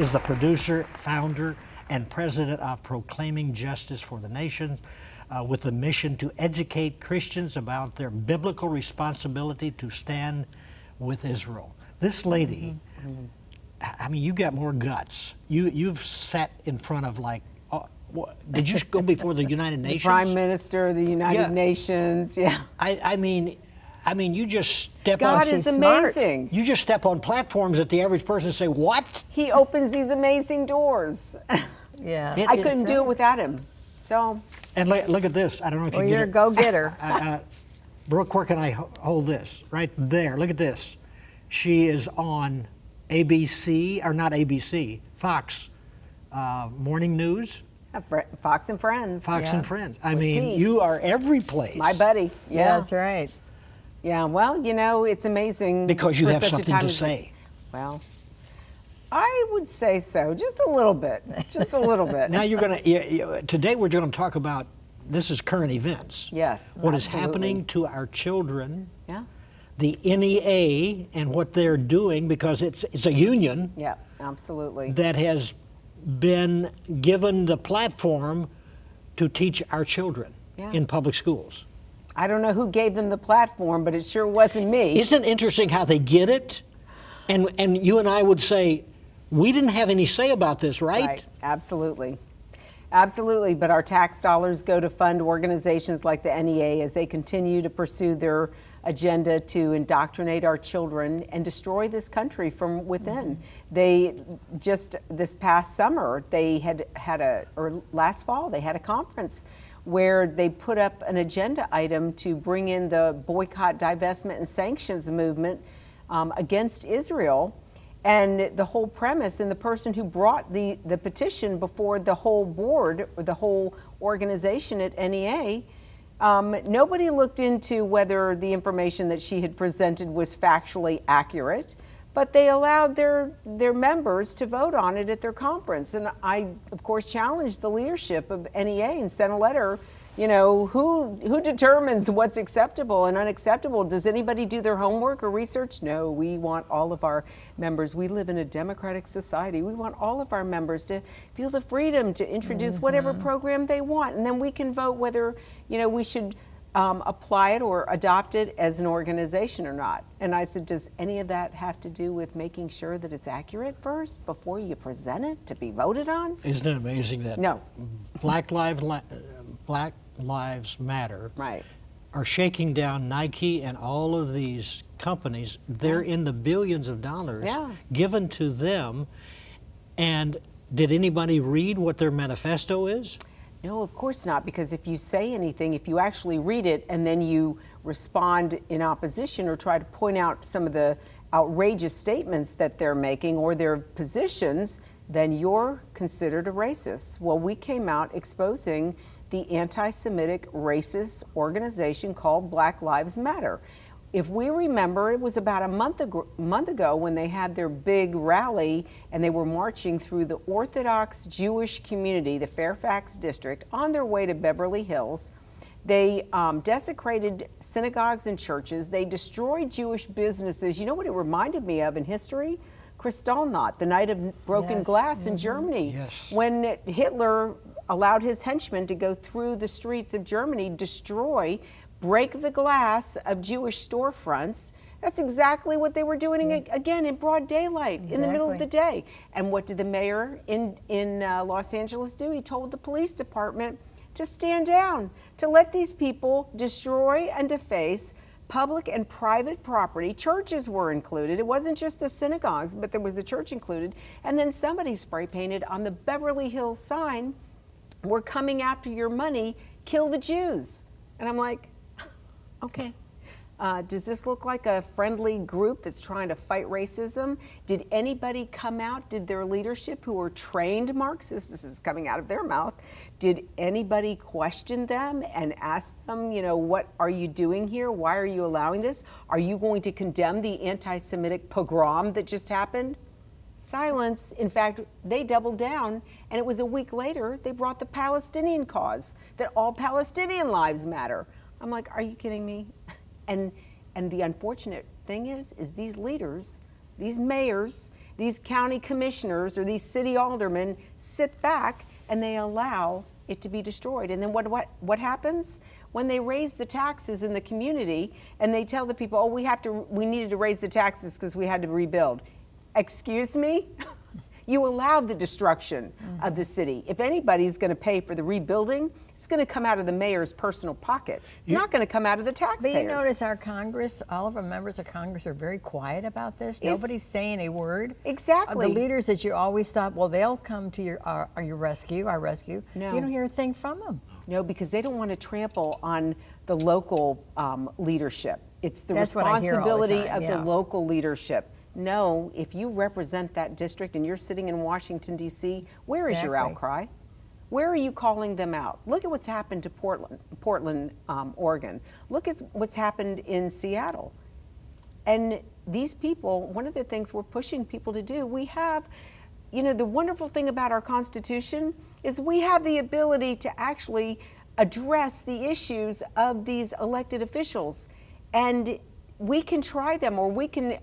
is the producer, founder, and president of Proclaiming Justice for the Nations, with the mission to educate Christians about their biblical responsibility to stand with Israel. This lady, I mean, you got more guts. You've sat in front of did you go before the United Nations? The Prime Minister of the United Nations, yeah. I mean, you just step God on. is amazing. You just step on platforms that the average person say, "What?" He opens these amazing doors. Yeah, I couldn't do it without him. So. And look at this. I don't know if you well, get you're it. a go-getter. Brooke, where can I hold this? Right there. Look at this. She is on ABC, or not ABC, Fox Morning News. Fox and Friends. Fox and Friends. I With mean, Pete. you are every place. My buddy. Yeah, that's right. Yeah, well, you know, it's amazing. Because you for have such a something time to as this. say. Well, I would say so. Just a little bit. Just a little bit. Now you're going to, today we're going to talk about, this is current events. Yes, What is absolutely. happening to our children, Yeah. the NEA, and what they're doing, because it's a union Yeah, absolutely. that has been given the platform to teach our children in public schools. I don't know who gave them the platform, but it sure wasn't me. Isn't it interesting how they get it? And you and I would say, we didn't have any say about this, right? Absolutely. Absolutely, but our tax dollars go to fund organizations like the NEA as they continue to pursue their agenda to indoctrinate our children and destroy this country from within. They just this past summer, they or last fall, they had a conference where they put up an agenda item to bring in the boycott, divestment, and sanctions movement against Israel. And the whole premise, and the person who brought the petition before the whole board, or the whole organization at NEA, nobody looked into whether the information that she had presented was factually accurate, but they allowed their members to vote on it at their conference. And I, of course, challenged the leadership of NEA and sent a letter. You know, who determines what's acceptable and unacceptable? Does anybody do their homework or research? No, we want all of our members. We live in a democratic society. We want all of our members to feel the freedom to introduce whatever program they want. And then we can vote whether, you know, we should apply it or adopt it as an organization or not. And I said, does any of that have to do with making sure that it's accurate first before you present it to be voted on? Isn't it amazing that No. Black Lives Matter Right. are shaking down Nike and all of these companies? They're in the billions of dollars given to them. And did anybody read what their manifesto is? No, of course not, because if you say anything, if you actually read it and then you respond in opposition or try to point out some of the outrageous statements that they're making or their positions, then you're considered a racist. Well, we came out exposing the anti-Semitic racist organization called Black Lives Matter. If we remember, it was about a month ago when they had their big rally and they were marching through the Orthodox Jewish community, the Fairfax district, on their way to Beverly Hills. They desecrated synagogues and churches. They destroyed Jewish businesses. You know what it reminded me of in history? Kristallnacht, the night of broken glass in Germany. Yes. When Hitler allowed his henchmen to go through the streets of Germany, break the glass of Jewish storefronts. That's exactly what they were doing again in broad daylight, in the middle of the day. And what did the mayor in Los Angeles do? He told the police department to stand down, to let these people destroy and deface public and private property. Churches were included. It wasn't just the synagogues, but there was a church included. And then somebody spray painted on the Beverly Hills sign, "We're coming after your money, kill the Jews." And I'm like, okay. Does this look like a friendly group that's trying to fight racism? Did anybody come out? Did their leadership, who were trained Marxists, this is coming out of their mouth, did anybody question them and ask them, you know, what are you doing here? Why are you allowing this? Are you going to condemn the anti-Semitic pogrom that just happened? Silence. In fact, they doubled down, and it was a week later they brought the Palestinian cause, that all Palestinian lives matter. I'm like, are you kidding me? And the unfortunate thing is these leaders, these mayors, these county commissioners or these city aldermen sit back and they allow it to be destroyed. And then what happens? When they raise the taxes in the community and they tell the people, oh, we needed to raise the taxes because we had to rebuild. Excuse me? You allowed the destruction of the city. If anybody's going to pay for the rebuilding, it's going to come out of the mayor's personal pocket. It's not going to come out of the taxpayers. But you notice our Congress, all of our members of Congress are very quiet about this. Nobody's saying a word. Exactly. The leaders that you always thought, well, they'll come to our rescue. No. You don't hear a thing from them. No, because they don't want to trample on the local leadership. It's the That's what I hear all the responsibility time, of the local leadership. No, if you represent that district and you're sitting in Washington, D.C., where is your Exactly. outcry? Where are you calling them out? Look at what's happened to Portland, Oregon. Look at what's happened in Seattle. And these people, one of the things we're pushing people to do, we have, the wonderful thing about our Constitution is we have the ability to actually address the issues of these elected officials. And we can try them, or we can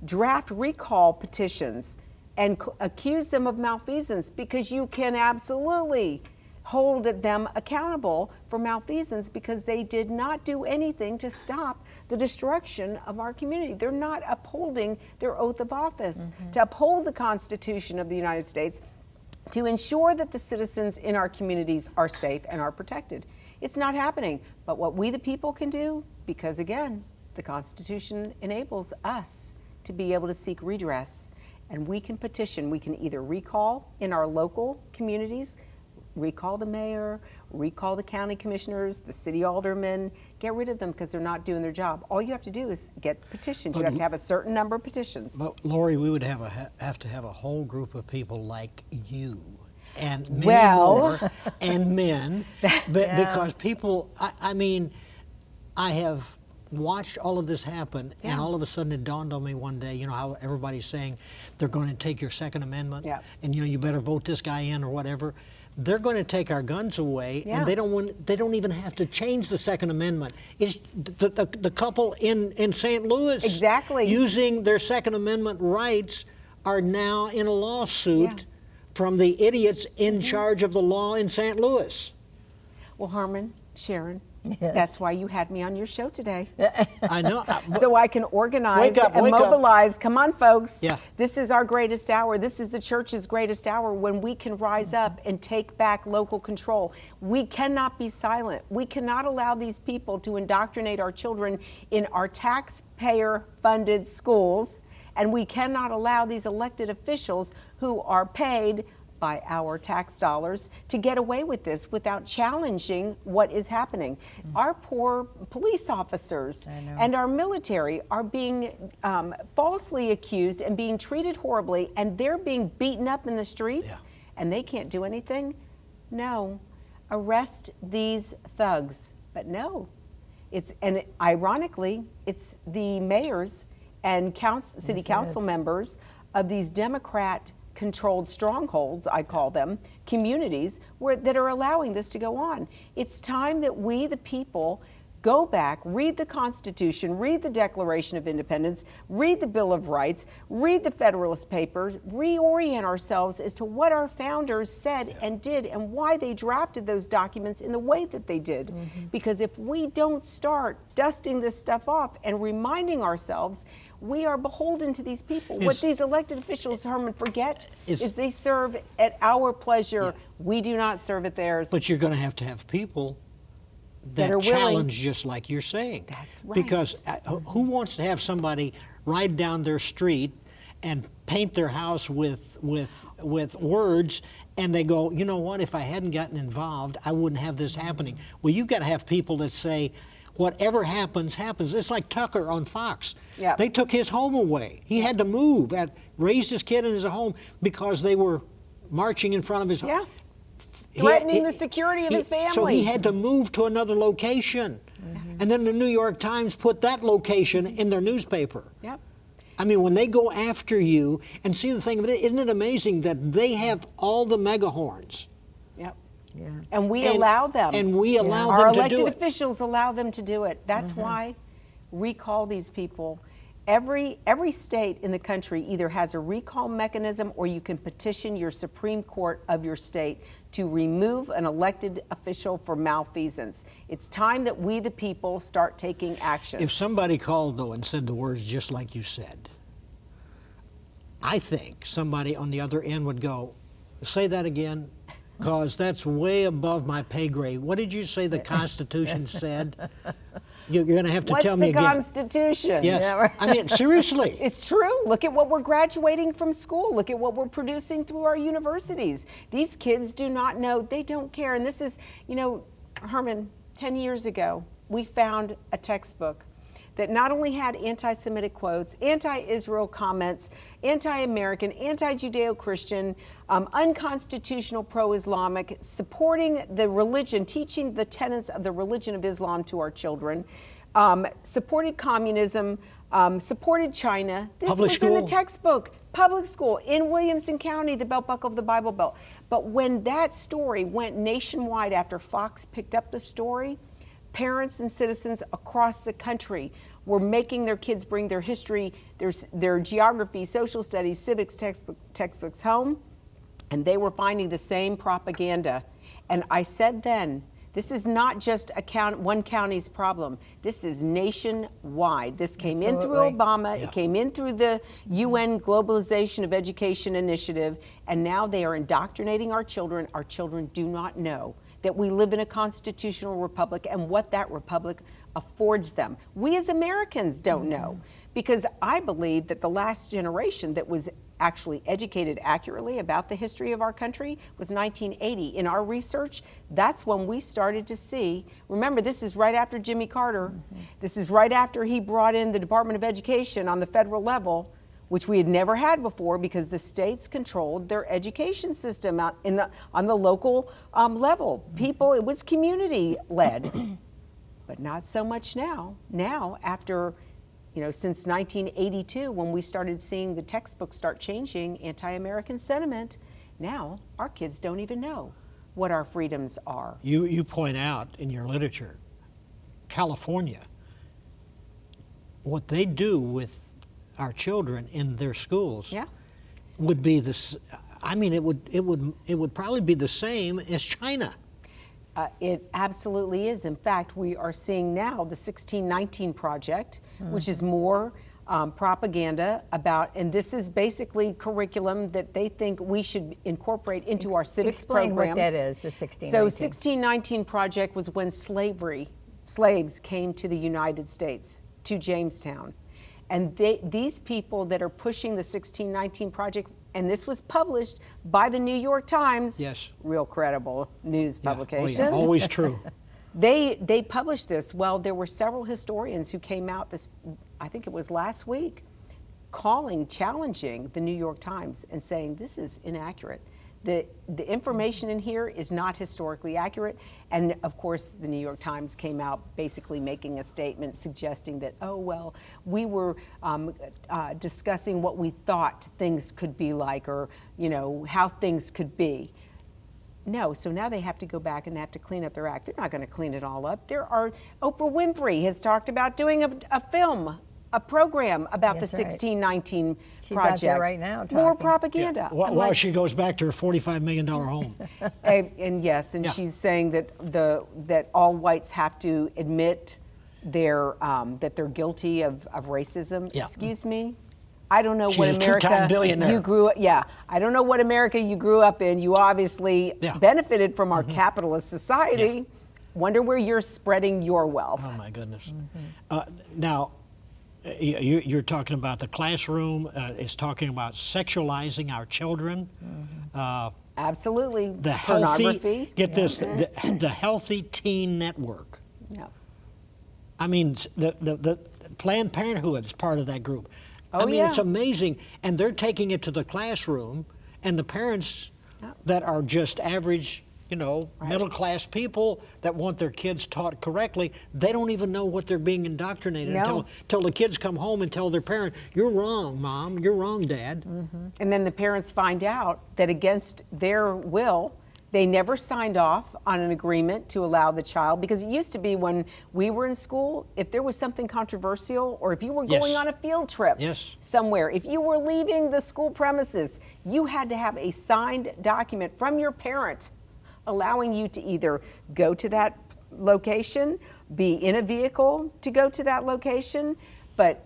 draft recall petitions and accuse them of malfeasance, because you can absolutely hold them accountable for malfeasance because they did not do anything to stop the destruction of our community. They're not upholding their oath of office to uphold the Constitution of the United States, to ensure that the citizens in our communities are safe and are protected. It's not happening. But what we the people can do, because again, the Constitution enables us to be able to seek redress, and we can petition. We can either recall in our local communities, recall the mayor, recall the county commissioners, the city aldermen, get rid of them because they're not doing their job. All you have to do is get petitions. You have to have a certain number of petitions. But Laurie, we would have to have a whole group of people like you and many more and men, because people, I mean, I have watched all of this happen, and all of a sudden it dawned on me one day, how everybody's saying they're going to take your Second Amendment, and you better vote this guy in or whatever. They're going to take our guns away, and they don't even have to change the Second Amendment. It's the couple in St. Louis using their Second Amendment rights are now in a lawsuit from the idiots in charge of the law in St. Louis. Well, Herman, Sharron, that's why you had me on your show today. I know. So I can organize and mobilize. Come on, folks. This is our greatest hour. This is the church's greatest hour, when we can rise up and take back local control. We cannot be silent. We cannot allow these people to indoctrinate our children in our taxpayer-funded schools, and we cannot allow these elected officials who are paid by our tax dollars to get away with this without challenging what is happening. Our poor police officers and our military are being falsely accused and being treated horribly, and they're being beaten up in the streets, and they can't do anything. No, arrest these thugs. But no, ironically, it's the mayors and city council members of these Democrat-controlled strongholds, I call them, communities, that are allowing this to go on. It's time that we, the people, go back, read the Constitution, read the Declaration of Independence, read the Bill of Rights, read the Federalist Papers, reorient ourselves as to what our founders said and did, and why they drafted those documents in the way that they did. Because if we don't start dusting this stuff off and reminding ourselves, we are beholden to these people. What these elected officials, Herman, forget is they serve at our pleasure. We do not serve at theirs. But you're going to have people that are challenge, just like you're saying. That's right. Because who wants to have somebody ride down their street and paint their house with words, and they go, you know what, if I hadn't gotten involved, I wouldn't have this happening. Well, you've got to have people that say, whatever happens, happens. It's like Tucker on Fox. They took his home away. He had to move, raised his kid in his home because they were marching in front of his home. Threatening the security of his family. So he had to move to another location. And then the New York Times put that location in their newspaper. I mean, when they go after you, and see the thing of it, isn't it amazing that they have all the megahorns? And we allow them. And we allow them to do it. Our elected officials allow them to do it. That's why recall these people Every state in the country either has a recall mechanism or you can petition your Supreme Court of your state to remove an elected official for malfeasance. It's time that we, the people, start taking action. If somebody called, though, and said the words just like you said, I think somebody on the other end would go, say that again, because that's way above my pay grade. What did you say the Constitution said? You're going to have to tell me again. What's the Constitution? Yes. Yeah, right. I mean, seriously. It's true. Look at what we're graduating from school. Look at what we're producing through our universities. These kids do not know. They don't care. And this is, Herman, 10 years ago, we found a textbook that not only had anti-Semitic quotes, anti-Israel comments, anti-American, anti-Judeo-Christian, unconstitutional pro-Islamic, supporting the religion, teaching the tenets of the religion of Islam to our children, supported communism, supported China. This Public was school. in the textbook. Public school in Williamson County, the belt buckle of the Bible Belt. But when that story went nationwide after Fox picked up the story, parents and citizens across the country were making their kids bring their history, their geography, social studies, civics textbooks home, and they were finding the same propaganda. And I said then, this is not just one county's problem. This is nationwide. This came in through Obama. Yeah. It came in through the UN Globalization of Education Initiative, and now they are indoctrinating our children. Our children do not know that we live in a constitutional republic and what that republic affords them. We as Americans don't know, because I believe that the last generation that was actually educated accurately about the history of our country was 1980. In our research, that's when we started to see, remember, this is right after Jimmy Carter. This is right after he brought in the Department of Education on the federal level, which we had never had before because the states controlled their education system out on the local level. People, it was community led, but not so much now. Now, after, since 1982, when we started seeing the textbooks start changing anti-American sentiment, now our kids don't even know what our freedoms are. You point out in your literature, California, what they do with our children in their schools would be this. I mean, it would probably be the same as China. It absolutely is. In fact, we are seeing now the 1619 Project, which is more propaganda about, and this is basically curriculum that they think we should incorporate into our civics Explain program. what that is, the 1619. So 1619 Project was when slaves came to the United States, to Jamestown. And these people that are pushing the 1619 Project, and this was published by the New York Times, Yes. real credible news publication. Oh, yeah. Always true. They published this. Well, there were several historians who came out I think it was last week, challenging the New York Times and saying this is inaccurate. The information in here is not historically accurate. And of course, the New York Times came out basically making a statement suggesting that, oh, well, we were discussing what we thought things could be like, or, how things could be. No, so now they have to go back and they have to clean up their act. They're not going to clean it all up. Oprah Winfrey has talked about doing a film, a program about That's the right. 1619 She's Project. out there right now More talking. propaganda. While she goes back to her $45 million home. And yes, and Yeah. she's saying that all whites have to admit that they're guilty of racism. Yeah. Excuse me? I don't know She's what a America two-time billionaire. you grew up. Yeah, I don't know what America you grew up in. You obviously benefited from our capitalist society. Wonder where you're spreading your wealth. Oh my goodness. Now, you're talking about the classroom. It's talking about sexualizing our children. Absolutely. The healthy. Pornography. Get this. The Healthy Teen Network. Yeah. I mean, the Planned Parenthood is part of that group. Oh, I mean, yeah. it's amazing. And they're taking it to the classroom, and the parents that are just average, middle-class people that want their kids taught correctly, they don't even know what they're being indoctrinated No. until the kids come home and tell their parent, "You're wrong, Mom. You're wrong, Dad." And then the parents find out that against their will, They never signed off on an agreement to allow the child, because it used to be when we were in school, if there was something controversial, or if you were going Yes. on a field trip Yes. somewhere, if you were leaving the school premises, you had to have a signed document from your parent allowing you to either go to that location, be in a vehicle to go to that location. But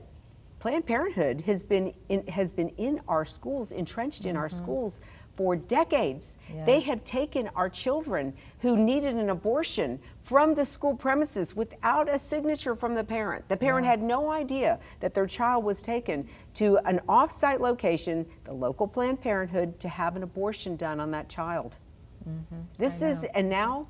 Planned Parenthood has been in our schools, entrenched in our schools for decades. Yeah. They have taken our children who needed an abortion from the school premises without a signature from the parent. The parent had no idea that their child was taken to an off-site location, the local Planned Parenthood, to have an abortion done on that child. And now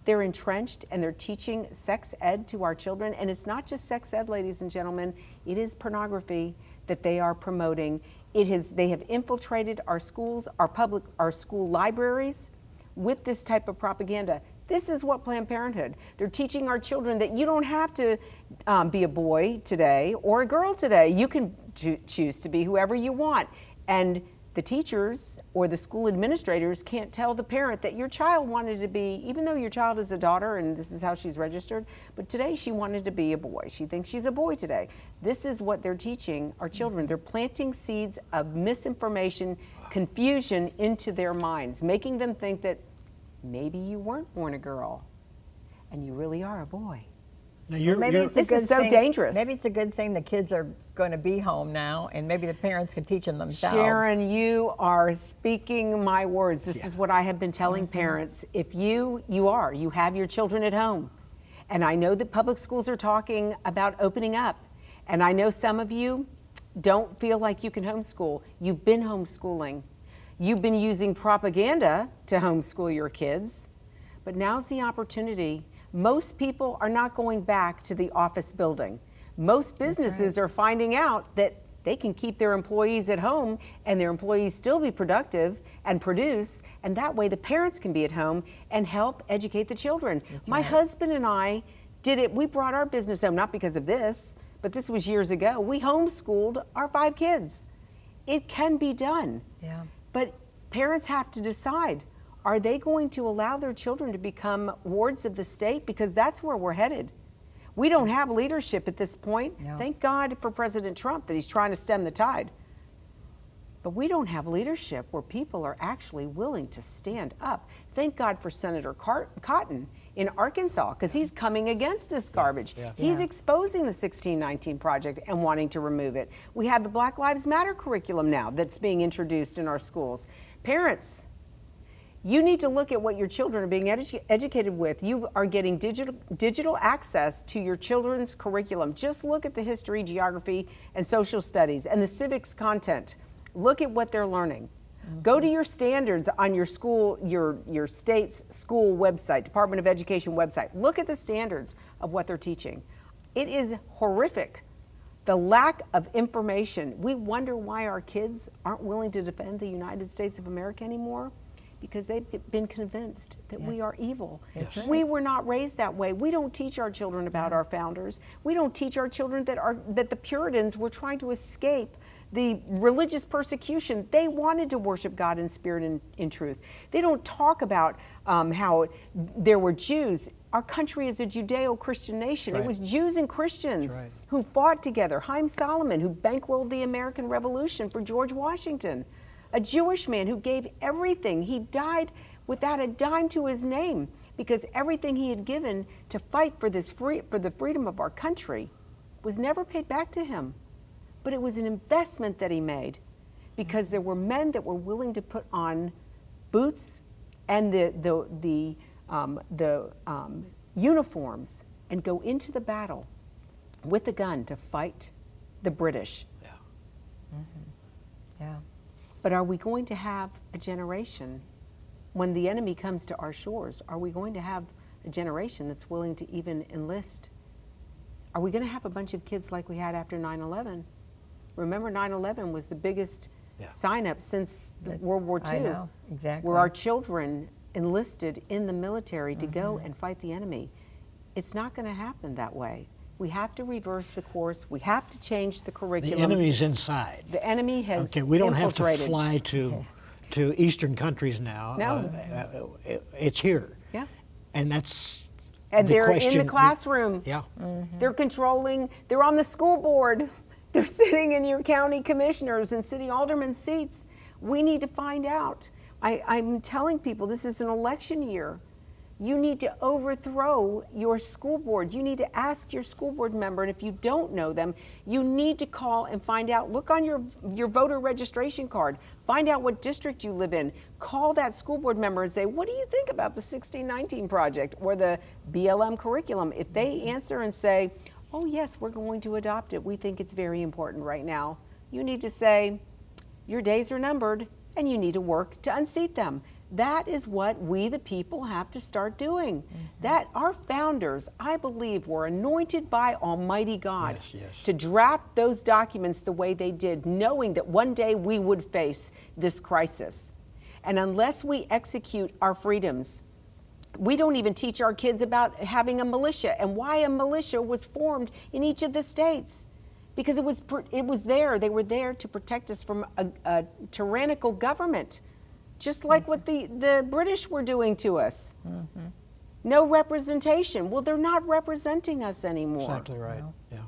they're entrenched and they're teaching sex ed to our children. And it's not just sex ed, ladies and gentlemen, it is pornography that they are promoting. They have infiltrated our schools, our school libraries with this type of propaganda. This is what Planned Parenthood, they're teaching our children that you don't have to be a boy today or a girl today. You can choose to be whoever you want. And the teachers or the school administrators can't tell the parent that your child wanted to be, even though your child is a daughter and this is how she's registered, but today she wanted to be a boy. She thinks she's a boy today. This is what they're teaching our children. They're planting seeds of misinformation, confusion into their minds, making them think that maybe you weren't born a girl and you really are a boy. Now This is so dangerous. Maybe it's a good thing the kids are going to be home now, and maybe the parents can teach them themselves. Sharron, you are speaking my words. This is what I have been telling parents. If you have your children at home, and I know that public schools are talking about opening up, and I know some of you don't feel like you can homeschool. You've been homeschooling. You've been using propaganda to homeschool your kids, but now's the opportunity. Most people are not going back to the office building. Most businesses are finding out that they can keep their employees at home and their employees still be productive and produce, and that way the parents can be at home and help educate the children. My husband and I did it. We brought our business home, not because of this, but this was years ago. We homeschooled our 5 kids. It can be done. Yeah. But parents have to decide. Are they going to allow their children to become wards of the state? Because that's where we're headed. We don't have leadership at this point. No. Thank God for President Trump that he's trying to stem the tide. But we don't have leadership where people are actually willing to stand up. Thank God for Senator Cotton in Arkansas, because he's coming against this garbage. He's exposing the 1619 Project and wanting to remove it. We have the Black Lives Matter curriculum now that's being introduced in our schools. Parents, you need to look at what your children are being educated with. You are getting digital access to your children's curriculum. Just look at the history, geography, and social studies and the civics content. Look at what they're learning. Go to your standards on your school, your state's school website, Department of Education website. Look at the standards of what they're teaching. It is horrific. The lack of information. We wonder why our kids aren't willing to defend the United States of America anymore. Because they've been convinced that we are evil. We were not raised that way. We don't teach our children about our founders. We don't teach our children that the Puritans were trying to escape the religious persecution. They wanted to worship God in spirit and in truth. They don't talk about how there were Jews. Our country is a Judeo-Christian nation. It was Jews and Christians who fought together. Haym Salomon, who bankrolled the American Revolution for George Washington. A Jewish man who gave everything. He died without a dime to his name because everything he had given to fight for the freedom of our country was never paid back to him. But it was an investment that he made because there were men that were willing to put on boots and the uniforms and go into the battle with a gun to fight the British. Yeah. But are we going to have a generation, when the enemy comes to our shores, are we going to have a generation that's willing to even enlist? Are we going to have a bunch of kids like we had after 9/11? Remember, 9/11 was the biggest sign-up since World War II. I know, exactly. Where our children enlisted in the military to go and fight the enemy. It's not going to happen that way. We have to reverse the course. We have to change the curriculum. The enemy's inside. The enemy has Okay, we don't have to infiltrated. fly to to Eastern countries now. No. It's here. Yeah. And that's And the they're question. in the classroom. Yeah. They're controlling, they're on the school board. They're sitting in your county commissioners and city alderman seats. We need to find out. I'm telling people this is an election year. You need to overthrow your school board. You need to ask your school board member, and if you don't know them, you need to call and find out. Look on your voter registration card. Find out what district you live in. Call that school board member and say, what do you think about the 1619 project or the BLM curriculum? If they answer and say, oh yes, we're going to adopt it, we think it's very important right now, you need to say, your days are numbered and you need to work to unseat them. That is what we, the people, have to start doing. That our founders, I believe, were anointed by Almighty God to draft those documents the way they did, knowing that one day we would face this crisis. And unless we execute our freedoms, we don't even teach our kids about having a militia and why a militia was formed in each of the states. Because it was there. They were there to protect us from a tyrannical government. Just like what the British were doing to us. No representation. Well, they're not representing us anymore. Exactly right. Yeah.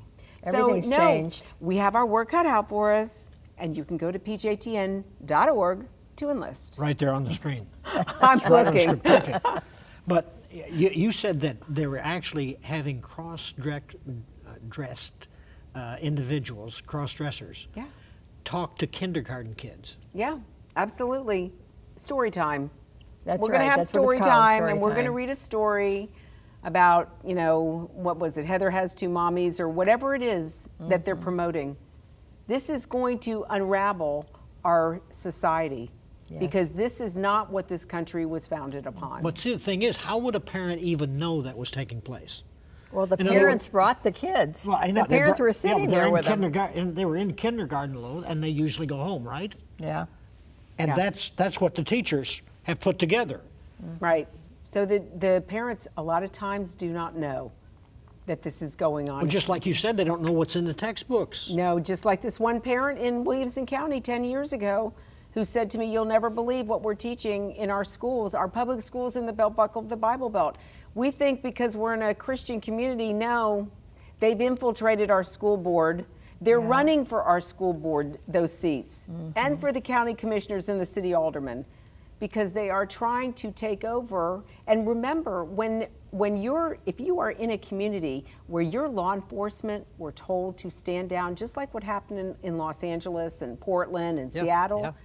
Everything's changed. We have our work cut out for us, and you can go to pjtn.org to enlist. Right there on the screen. I'm Right on the looking. screen. Perfect. But you said that they were actually having dressed individuals, cross-dressers, talk to kindergarten kids. Yeah, absolutely. Story time. That's We're going to right. have That's what story it's called, time, story and we're going to time. read a story about, what was it, Heather Has Two Mommies, or whatever it is that they're promoting. This is going to unravel our society because this is not what this country was founded upon. But see, the thing is, how would a parent even know that was taking place? Well, the In other parents brought the kids. Well, I know, the parents were sitting they're there in with them. kindergarten. They were in kindergarten alone, and they usually go home, right? Yeah. And Yeah. that's what the teachers have put together. Right. So the parents a lot of times do not know that this is going on. Well, just like you said, they don't know what's in the textbooks. No, just like this one parent in Williamson County 10 years ago who said to me, you'll never believe what we're teaching in our schools, our public schools in the belt buckle of the Bible Belt. We think because we're in a Christian community, no, they've infiltrated our school board. They're running for our school board, those seats, and for the county commissioners and the city aldermen, because they are trying to take over. And remember, if you are in a community where your law enforcement were told to stand down, just like what happened in Los Angeles and Portland and Seattle,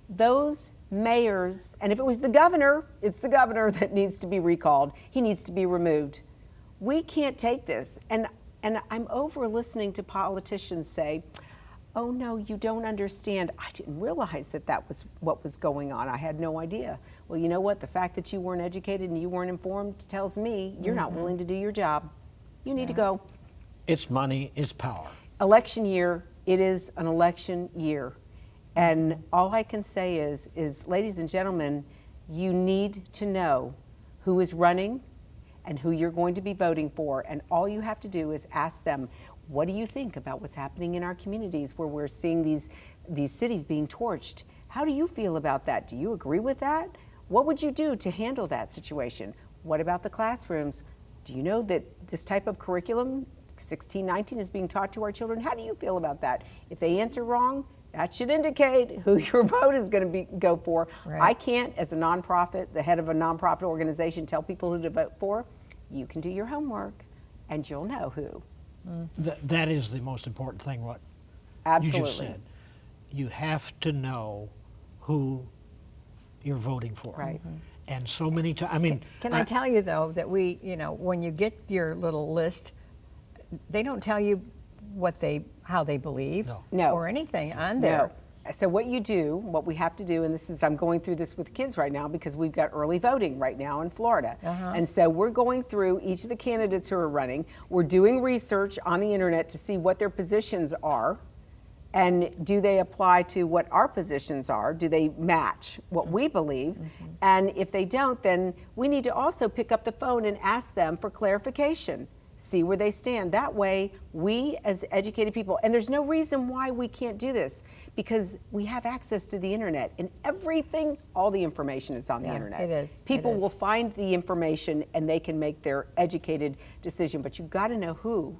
those mayors, and if it was the governor, it's the governor that needs to be recalled. He needs to be removed. We can't take this. And I'm over listening to politicians say, oh no, you don't understand. I didn't realize that was what was going on. I had no idea. Well, you know what? The fact that you weren't educated and you weren't informed tells me you're not willing to do your job. You need to go. It's money, it's power. Election year, it is an election year. And all I can say is, ladies and gentlemen, you need to know who is running and who you're going to be voting for. And all you have to do is ask them, what do you think about what's happening in our communities where we're seeing these cities being torched? How do you feel about that? Do you agree with that? What would you do to handle that situation? What about the classrooms? Do you know that this type of curriculum, 1619, is being taught to our children? How do you feel about that? If they answer wrong, that should indicate who your vote is going to go for. Right. I can't, as a nonprofit, the head of a nonprofit organization, tell people who to vote for. You can do your homework, and you'll know who. That is the most important thing, what Absolutely. you just said. You have to know who you're voting for. Right. And so many times, I mean... Can I tell you, though, that when you get your little list, they don't tell you how they believe No. or anything on there. No. So what we have to do, and I'm going through this with kids right now because we've got early voting right now in Florida. And so we're going through each of the candidates who are running. We're doing research on the internet to see what their positions are. And do they apply to what our positions are? Do they match what we believe? And if they don't, then we need to also pick up the phone and ask them for clarification. see where they stand. That way, we as educated people, and there's no reason why we can't do this, because we have access to the internet, and everything, all the information is on the internet. It is. People will find the information and they can make their educated decision, but you've got to know who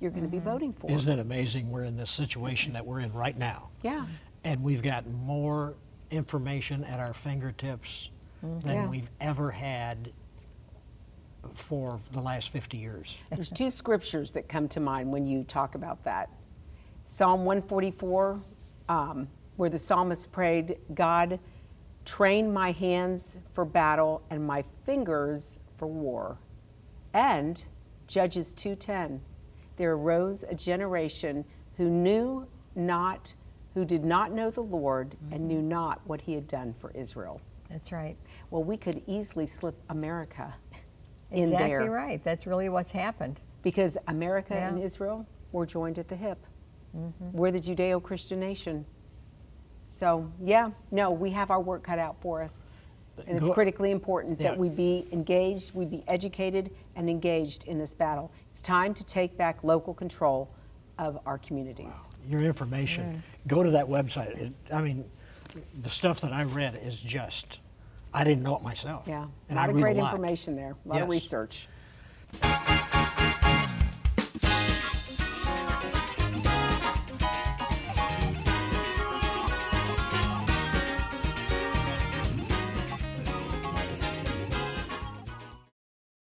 you're going to be voting for. Isn't it amazing we're in this situation that we're in right now? Yeah. And we've got more information at our fingertips than Yeah. we've ever had for the last 50 years. There's two scriptures that come to mind when you talk about that. Psalm 144, where the psalmist prayed, God, train my hands for battle and my fingers for war. And Judges 2:10, there arose a generation who did not know the Lord and knew not what he had done for Israel. That's right. Well, we could easily slip America in there. Exactly right. That's really what's happened. Because America Yeah. and Israel were joined at the hip. We're the Judeo-Christian nation. So, yeah, no, we have our work cut out for us. And it's Go- critically important Yeah. that we be engaged, we be educated and engaged in this battle. It's time to take back local control of our communities. Your information, go to that website. I mean, the stuff that I read is just, I didn't know it myself. Yeah, a And lot I of read great a lot. information there, a lot of Yes. research.